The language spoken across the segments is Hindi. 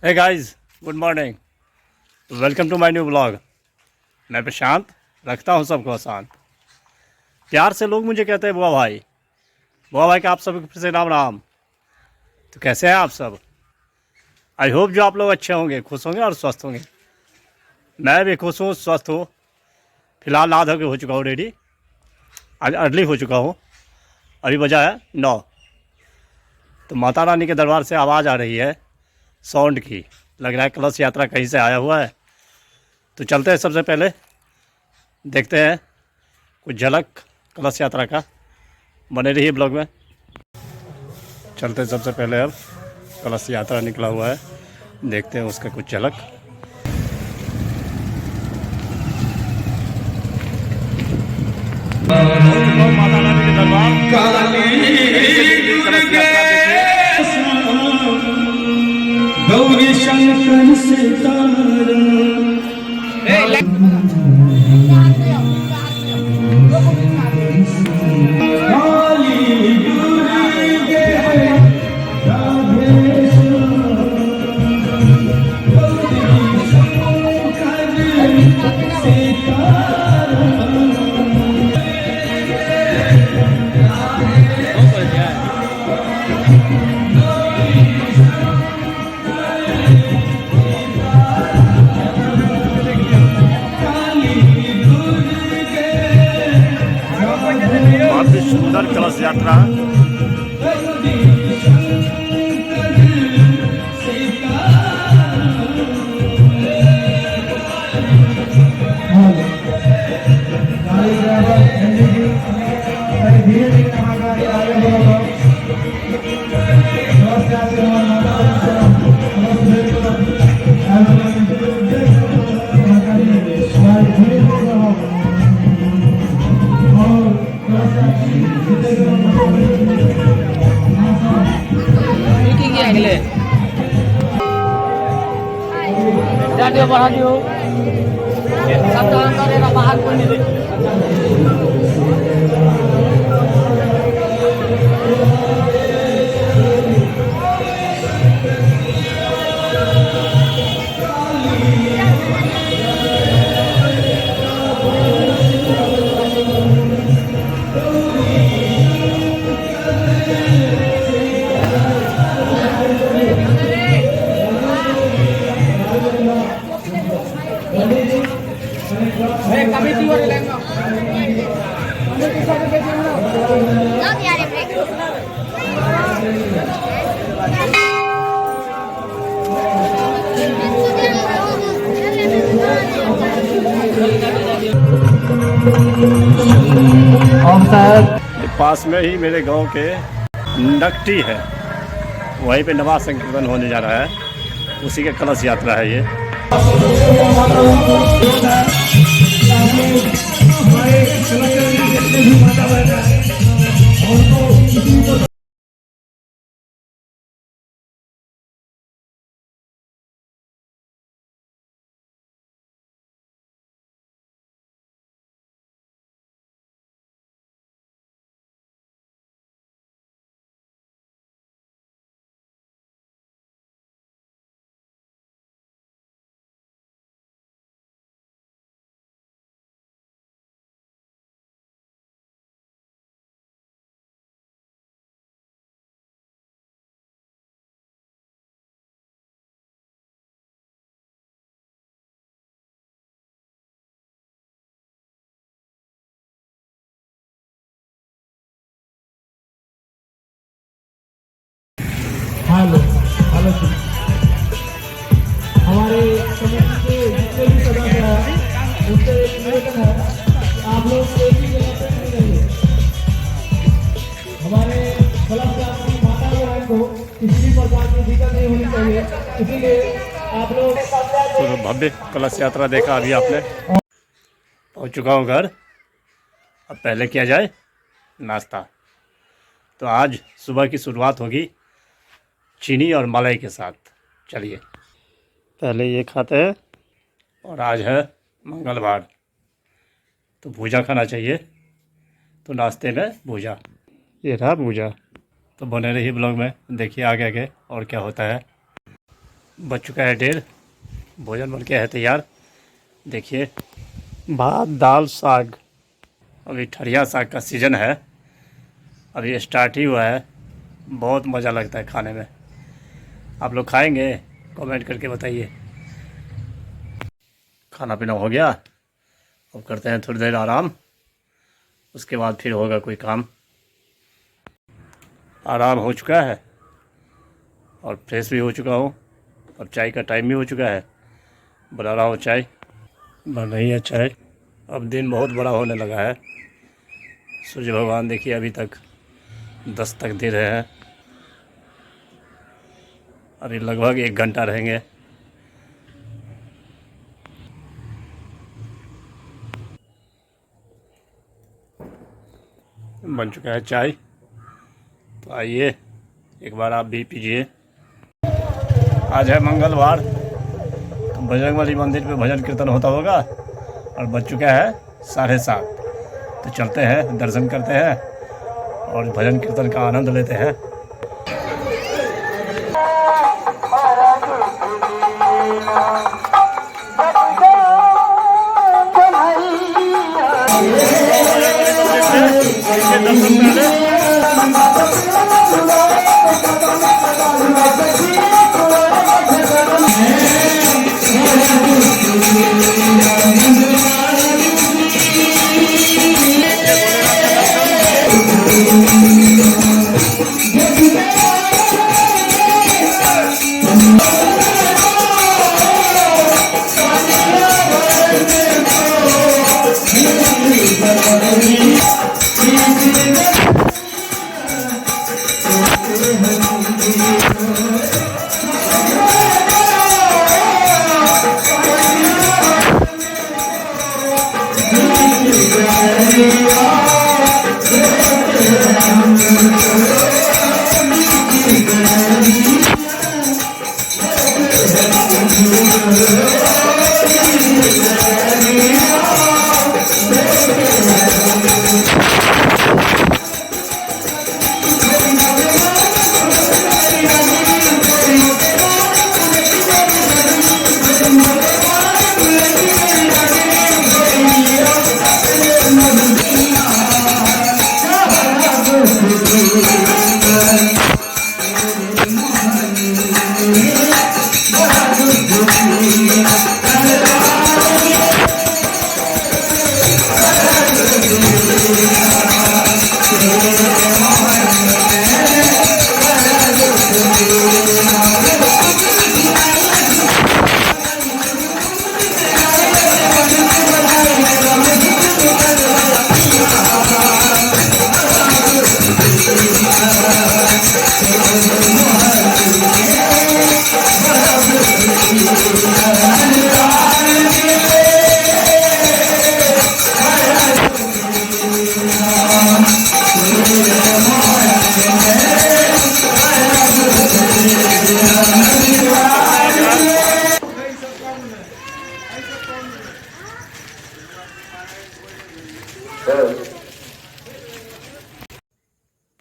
Hey guys, good morning. Welcome to my new blog. मैं प्रशांत, रखता हूँ सबको आसान। प्यार से लोग मुझे कहते हैं बुआ भाई। बुआ भाई का आप सबको फिर से राम राम। तो कैसे हैं आप सब? आई होप जो आप लोग अच्छे होंगे, खुश होंगे और स्वस्थ होंगे। मैं भी खुश हूँ, स्वस्थ हूँ। फिलहाल नहा धो के हो चुका हूँ रेडी। आज अर्ली हो चुका हूँ। अभी बजा है 9। तो माता रानी के दरबार से आवाज़ आ रही है साउंड की। लग रहा है कलश यात्रा कहीं से आया हुआ है। तो चलते हैं, सबसे पहले देखते हैं कुछ झलक कलश यात्रा का। बने रहिए ब्लॉग में। चलते हैं, सबसे पहले अब कलश यात्रा निकला हुआ है, देखते हैं उसका कुछ झलक। माता रानी के दरबार गौरी शंकर सीताराम बहुत ही सुंदर कलश यात्रा। बढ़ा दियो सब करेगा बाहर को नहीं। पास में ही मेरे गांव के नकटी है, वहीं पे नवाज संकीर्तन होने जा रहा है। उसी का कलश यात्रा है ये। हेलो हेलो हमारे कमेटी के जितने भी सदस्य हैं उनसे एक निवेदन है, आप लोग एक ही जगह पे नहीं रहिए। हमारे कलश यात्री माता बहन को किसी भी प्रकार की दिक्कत नहीं होनी चाहिए, इसीलिए आप लोग। तो भव्य कलश यात्रा देखा अभी आपने। पहुंच चुका हूँ घर। अब पहले किया जाए नाश्ता। तो आज सुबह की शुरुआत होगी चीनी और मलाई के साथ। चलिए पहले ये खाते हैं। और आज है मंगलवार, तो भूजा खाना चाहिए। तो नाश्ते में भूजा, ये रहा भूजा। तो बने रहिए ब्लॉग में, देखिए आगे आगे और क्या होता है। बच चुका है 1:30, भोजन बन के है तैयार। देखिए, भात दाल साग। अभी ठरिया साग का सीज़न है, अभी स्टार्ट ही हुआ है। बहुत मज़ा लगता है खाने में। आप लोग खाएंगे? कमेंट करके बताइए। खाना पीना हो गया, अब करते हैं थोड़ी देर आराम, उसके बाद फिर होगा कोई काम। आराम हो चुका है और फ्रेश भी हो चुका हूँ, और चाय का टाइम भी हो चुका है। बना रहा हूँ चाय, बन रही है चाय। अब दिन बहुत बड़ा होने लगा है। सूर्य भगवान देखिए अभी तक 10 तक दे रहे हैं। अभी लगभग 1 घंटा रहेंगे। बन चुका है चाय, तो आइए एक बार आप भी पीजिए। आज है मंगलवार, तो बजरंगबली मंदिर पे भजन कीर्तन होता होगा, और बज चुका है 7:30। तो चलते हैं, दर्शन करते हैं और भजन कीर्तन का आनंद लेते हैं।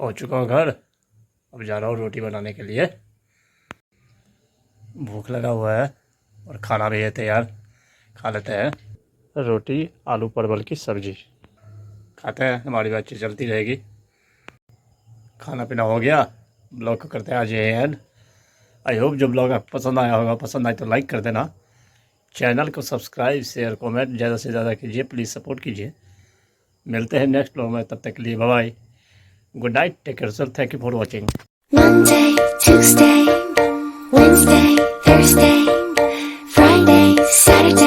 पहुंच चुका हूँ घर, अब जा रहा हूँ रोटी बनाने के लिए। भूख लगा हुआ है और खाना भी है तैयार, खा लेते हैं। रोटी आलू परवल की सब्जी खाते हैं, हमारी बातचीत चलती रहेगी। खाना पीना हो गया, ब्लॉग को करते हैं आज ये एंड। आई होप जो ब्लॉग आपको पसंद आया होगा, पसंद आए तो लाइक कर देना, चैनल को सब्सक्राइब शेयर कमेंट ज़्यादा से ज़्यादा कीजिए, प्लीज़ सपोर्ट कीजिए। मिलते हैं नेक्स्ट ब्लॉग में, तब तक के लिए bye bye, good night, take care, thank you for watching. Monday, Tuesday, Wednesday, Thursday, Friday, Saturday.